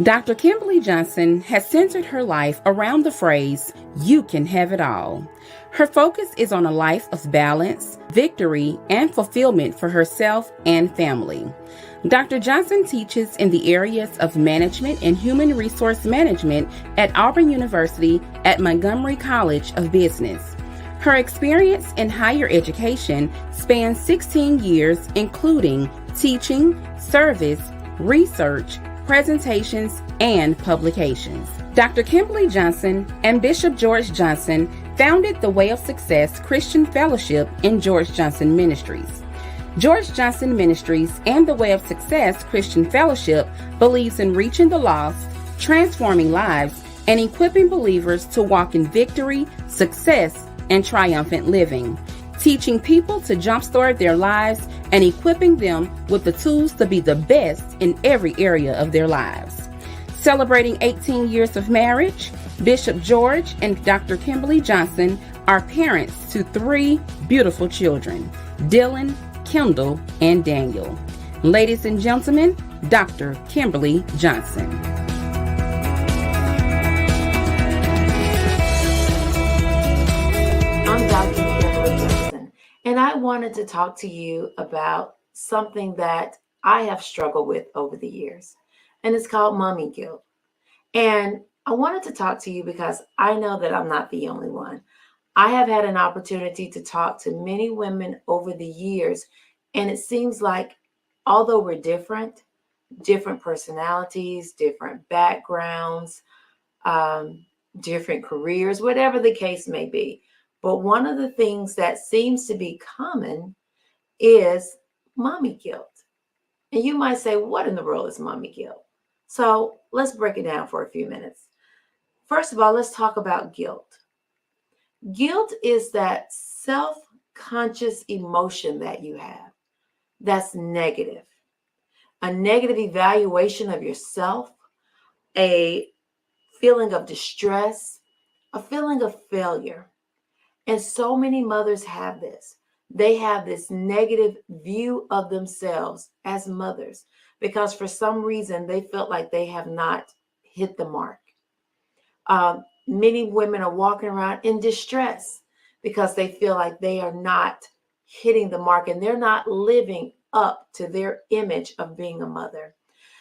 Dr. Kimberly Johnson has centered her life around the phrase, "You can have it all." Her focus is on a life of balance, victory, and fulfillment for herself and family. Dr. Johnson teaches in the areas of management and human resource management at Auburn University at Montgomery College of Business. Her experience in higher education spans 16 years, including teaching, service, research, presentations, and publications. Dr. Kimberly Johnson and Bishop George Johnson founded the Way of Success Christian Fellowship in George Johnson Ministries. George Johnson Ministries and the Way of Success Christian Fellowship believes in reaching the lost, transforming lives, and equipping believers to walk in victory, success, and triumphant living, teaching people to jumpstart their lives and equipping them with the tools to be the best in every area of their lives. Celebrating 18 years of marriage, Bishop George and Dr. Kimberly Johnson are parents to 3 beautiful children, Dylan, Kendall, and Daniel. Ladies and gentlemen, Dr. Kimberly Johnson. I'm Dr. Kimberly Johnson, and I wanted to talk to you about something that I have struggled with over the years, and it's called mommy guilt. And I wanted to talk to you because I know that I'm not the only one. I have had an opportunity to talk to many women over the years, and it seems like although we're different personalities, different backgrounds, different careers, whatever the case may be. But one of the things that seems to be common is mommy guilt. And you might say, what in the world is mommy guilt? So let's break it down for a few minutes. First of all, let's talk about guilt. Guilt is that self-conscious emotion that you have that's negative. A negative evaluation of yourself, a feeling of distress, a feeling of failure. And so many mothers have this. They have this negative view of themselves as mothers because for some reason they felt like they have not hit the mark. Many women are walking around in distress because they feel like they are not hitting the mark and they're not living up to their image of being a mother.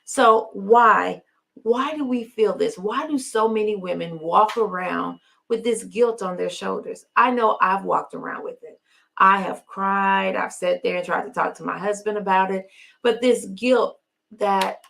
So why do we feel this? Why do so many women walk around with this guilt on their shoulders? I know I've walked around with it. I have cried. I've sat there and tried to talk to my husband about it. But this guilt that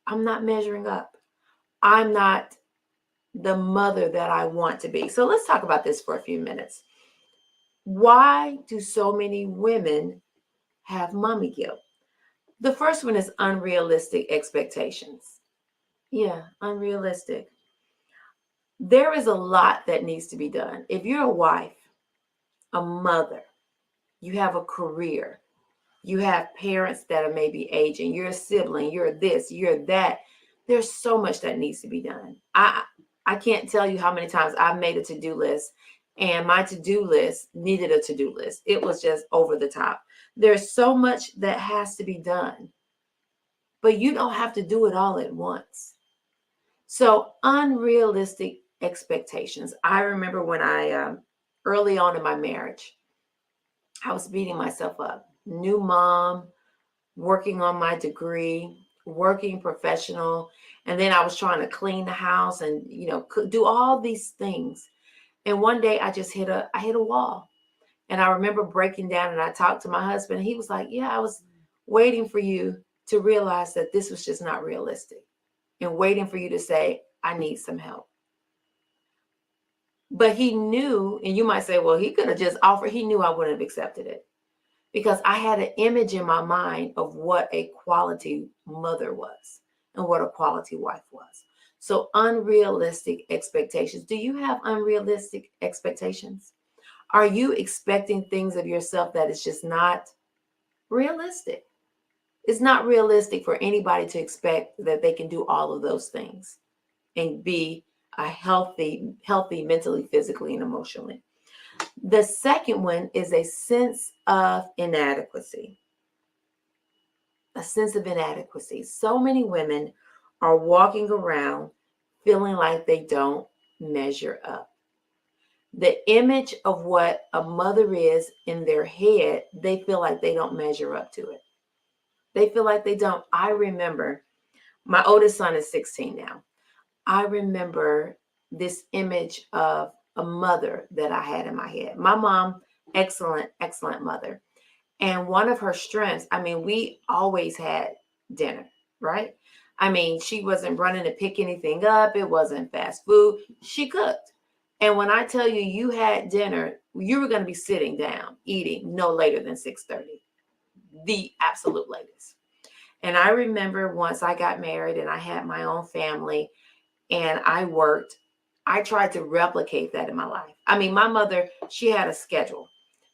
I'm not measuring up. I'm not the mother that I want to be. So let's talk about this for a few minutes. Why do so many women have mommy guilt? The first one is unrealistic expectations. Yeah, unrealistic. There is a lot that needs to be done. If you're a wife, a mother, you have a career, you have parents that are maybe aging, you're a sibling, you're this, you're that. There's so much that needs to be done. I can't tell you how many times I've made a to-do list and my to-do list needed a to-do list. It was just over the top. There's so much that has to be done, but you don't have to do it all at once. So unrealistic expectations. I remember when I, early on in my marriage, I was beating myself up. New mom, working on my degree, working professional. And then I was trying to clean the house and, do all these things. And one day I just hit a wall. And I remember breaking down and I talked to my husband. And he was like, yeah, I was waiting for you to realize that this was just not realistic and waiting for you to say, I need some help. But he knew, and you might say, well, he could have just offered. He knew I wouldn't have accepted it because I had an image in my mind of what a quality mother was and what a quality wife was. So unrealistic expectations. Do you have unrealistic expectations? Are you expecting things of yourself that is just not realistic? It's not realistic for anybody to expect that they can do all of those things and be a healthy mentally, physically, and emotionally. The second one is a sense of inadequacy. A sense of inadequacy. So many women are walking around feeling like they don't measure up. The image of what a mother is in their head, they feel like they don't measure up to it. They feel like they don't. I remember my oldest son is 16 now. I remember this image of a mother that I had in my head. My mom, excellent, excellent mother. And one of her strengths, I mean, we always had dinner, right? I mean, she wasn't running to pick anything up. It wasn't fast food. She cooked. And when I tell you you had dinner, you were going to be sitting down eating no later than 6:30, the absolute latest. And I remember once I got married and I had my own family and I worked, I tried to replicate that in my life. I mean, my mother, she had a schedule.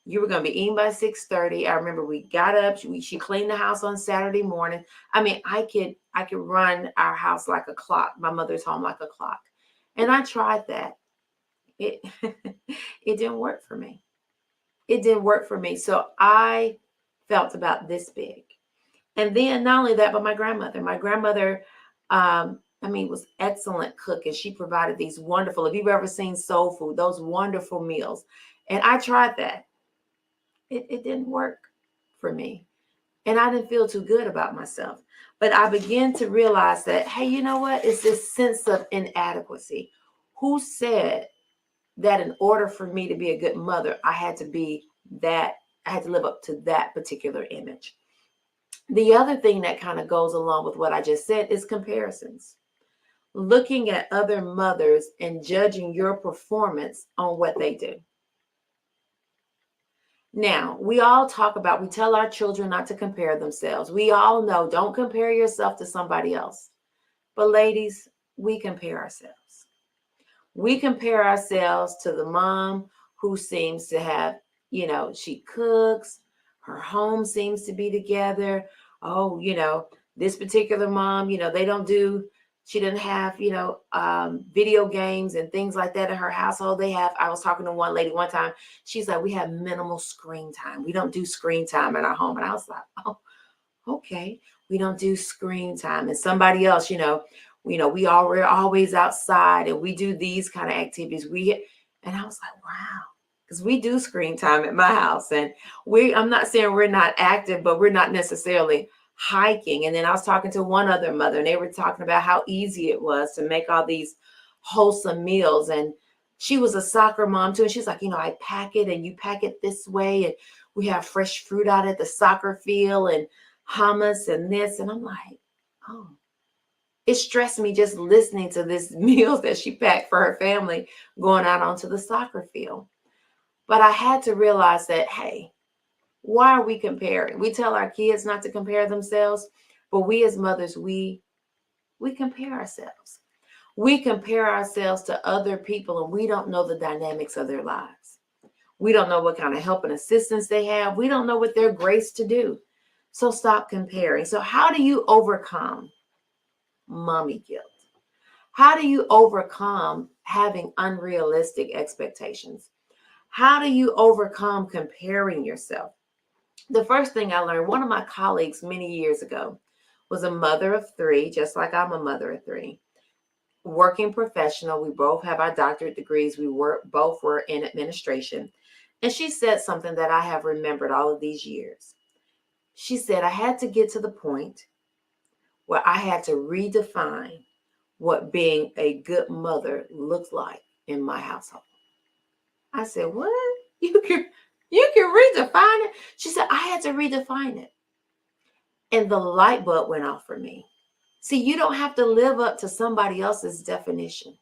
You were going to be eating by 6:30. I remember we got up, she cleaned the house on Saturday morning. I mean, I could run our house like a clock, my mother's home like a clock. And I tried that. It it didn't work for me. It didn't work for me. So I felt about this big. And then not only that, but my grandmother, I mean, was excellent cook, and she provided these wonderful, if you've ever seen soul food, those wonderful meals. And I tried that. It didn't work for me. And I didn't feel too good about myself. But I began to realize that, hey, you know what? It's this sense of inadequacy. Who said that in order for me to be a good mother, I had to be that, I had to live up to that particular image? The other thing that kind of goes along with what I just said is comparisons. Looking at other mothers and judging your performance on what they do. Now, we all talk about, we tell our children not to compare themselves. We all know, don't compare yourself to somebody else. But ladies, we compare ourselves. We compare ourselves to the mom who seems to have, she cooks, her home seems to be together. Oh, this particular mom, they don't do, she didn't have, video games and things like that in her household. I was talking to one lady one time. She's like, we have minimal screen time. We don't do screen time in our home. And I was like, oh, okay. We don't do screen time. And somebody else, we're always outside and we do these kind of activities. And I was like, wow, because we do screen time at my house. And I'm not saying we're not active, but we're not necessarily hiking. And then I was talking to one other mother and they were talking about how easy it was to make all these wholesome meals. And she was a soccer mom too. And she's like, I pack it and you pack it this way. And we have fresh fruit out at the soccer field and hummus and this. And I'm like, oh, it stressed me just listening to this meals that she packed for her family going out onto the soccer field. But I had to realize that, hey, why are we comparing? We tell our kids not to compare themselves, but we as mothers, we compare ourselves. We compare ourselves to other people and we don't know the dynamics of their lives. We don't know what kind of help and assistance they have. We don't know what they're graced to do. So stop comparing. So how do you overcome mommy guilt? How do you overcome having unrealistic expectations? How do you overcome comparing yourself? The first thing I learned, one of my colleagues many years ago was a mother of three, just like I'm a mother of three, working professional. We both have our doctorate degrees. Both were in administration. And she said something that I have remembered all of these years. She said, I had to get to the point where I had to redefine what being a good mother looked like in my household. I said, what? You can redefine it? She said, I had to redefine it. And the light bulb went off for me. See, you don't have to live up to somebody else's definition.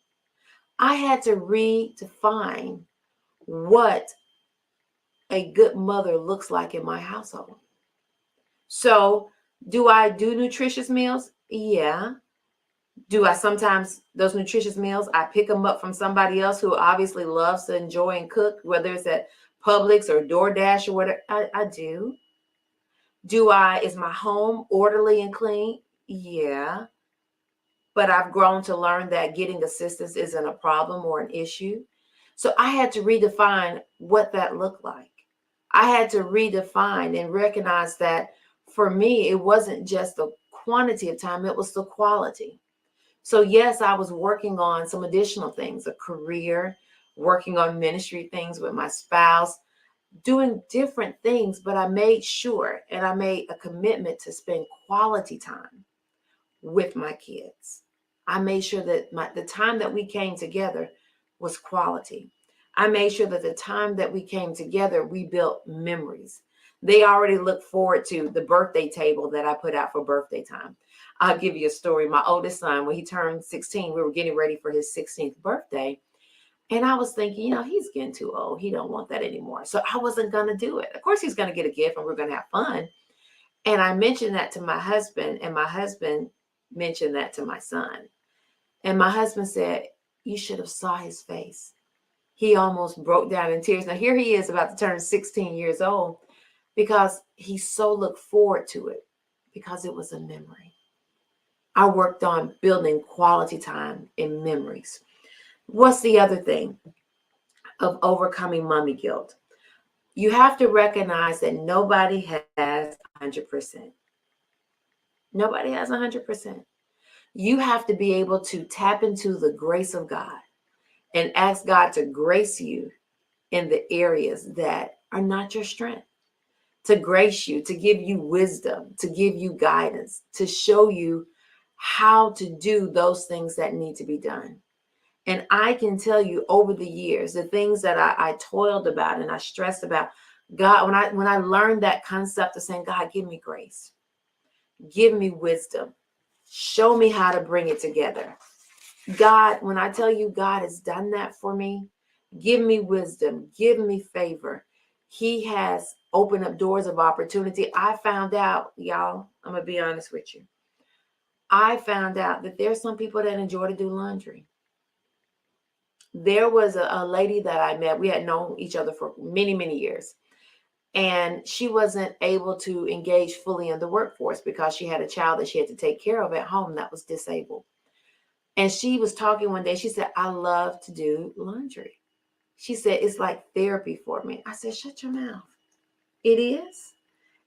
I had to redefine what a good mother looks like in my household. So, do I do nutritious meals? Yeah. Do I sometimes, those nutritious meals, I pick them up from somebody else who obviously loves to enjoy and cook, whether it's at Publix or DoorDash or whatever? I do. Is my home orderly and clean? Yeah. But I've grown to learn that getting assistance isn't a problem or an issue. So I had to redefine what that looked like. I had to redefine and recognize that for me, it wasn't just the quantity of time, it was the quality. So, yes, I was working on some additional things, a career, working on ministry things with my spouse, doing different things, but I made sure and I made a commitment to spend quality time with my kids. I made sure that the time that we came together was quality. I made sure that the time that we came together, we built memories. They already look forward to the birthday table that I put out for birthday time. I'll give you a story. My oldest son, when he turned 16, we were getting ready for his 16th birthday. And I was thinking, he's getting too old. He don't want that anymore. So I wasn't going to do it. Of course, he's going to get a gift and we're going to have fun. And I mentioned that to my husband, and my husband mentioned that to my son. And my husband said, you should have saw his face. He almost broke down in tears. Now here he is about to turn 16 years old because he so looked forward to it because it was a memory. I worked on building quality time in memories. What's the other thing of overcoming mommy guilt? You have to recognize that nobody has 100%. Nobody has 100%. You have to be able to tap into the grace of God and ask God to grace you in the areas that are not your strength, to grace you, to give you wisdom, to give you guidance, to show you how to do those things that need to be done. And I can tell you over the years, the things that I toiled about and I stressed about, God, when I learned that concept of saying, God, give me grace, give me wisdom, show me how to bring it together. God, when I tell you God has done that for me, give me wisdom, give me favor. He has opened up doors of opportunity. I found out, y'all, I'm going to be honest with you. I found out that there's some people that enjoy to do laundry. There was a lady that I met. We had known each other for many, many years. And she wasn't able to engage fully in the workforce because she had a child that she had to take care of at home that was disabled. And she was talking one day. She said, I love to do laundry. She said, it's like therapy for me. I said, shut your mouth. It is.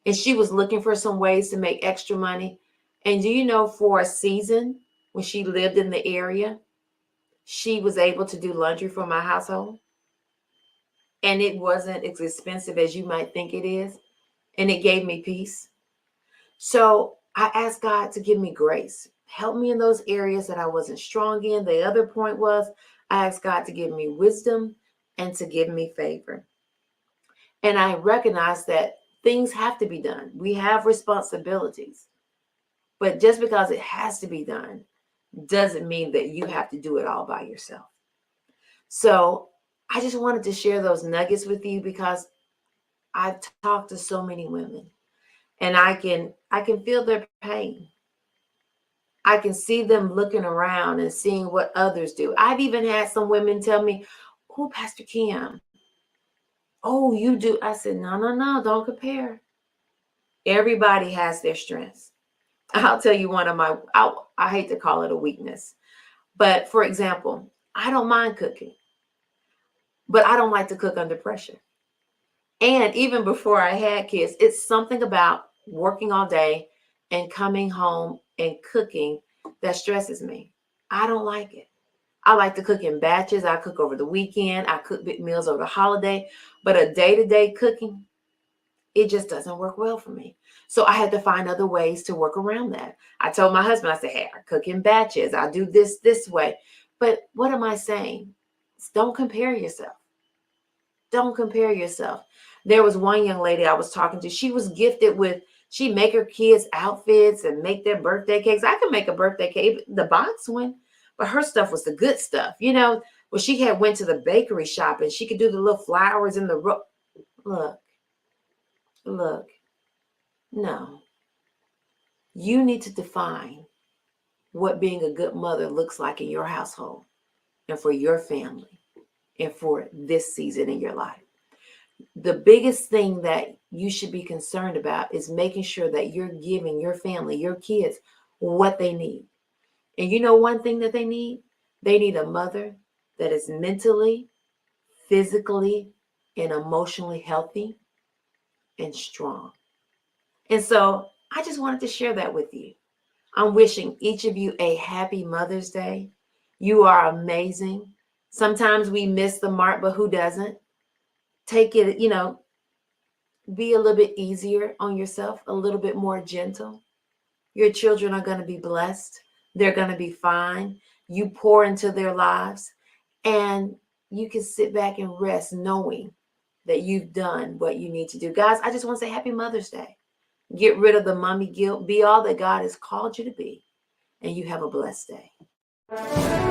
And she was looking for some ways to make extra money. And do you know, for a season when she lived in the area, she was able to do laundry for my household. And it wasn't as expensive as you might think it is. And it gave me peace. So I asked God to give me grace. Help me in those areas that I wasn't strong in. The other point was I asked God to give me wisdom and to give me favor. And I recognize that things have to be done. We have responsibilities. But just because it has to be done doesn't mean that you have to do it all by yourself. So I just wanted to share those nuggets with you because I've talked to so many women and I can feel their pain. I can see them looking around and seeing what others do. I've even had some women tell me, oh, Pastor Kim, oh, you do. I said, no, no, no, don't compare. Everybody has their strengths. I'll tell you one of I hate to call it a weakness, but for example, I don't mind cooking, but I don't like to cook under pressure. And even before I had kids, it's something about working all day and coming home and cooking that stresses me. I don't like it. I like to cook in batches. I cook over the weekend. I cook big meals over the holiday. But a day-to-day cooking, it just doesn't work well for me. So I had to find other ways to work around that. I told my husband, I said, hey, I cook in batches. I do this way. But what am I saying? Don't compare yourself. Don't compare yourself. There was one young lady I was talking to. She was gifted with, she make her kids outfits and make their birthday cakes. I could make a birthday cake, the box one, but her stuff was the good stuff. Well, she had went to the bakery shop and she could do the little flowers in the look, no. You need to define what being a good mother looks like in your household and for your family and for this season in your life. The biggest thing that you should be concerned about is making sure that you're giving your family, your kids, what they need. And you know one thing that they need? They need a mother that is mentally, physically, and emotionally healthy and strong. And so I just wanted to share that with you. I'm wishing each of you a happy Mother's Day. You are amazing. Sometimes we miss the mark, but who doesn't? Take it, be a little bit easier on yourself, a little bit more gentle. Your children are going to be blessed. They're going to be fine. You pour into their lives, and you can sit back and rest knowing that you've done what you need to do. Guys, I just want to say happy Mother's Day. Get rid of the mommy guilt. Be all that God has called you to be, and you have a blessed day.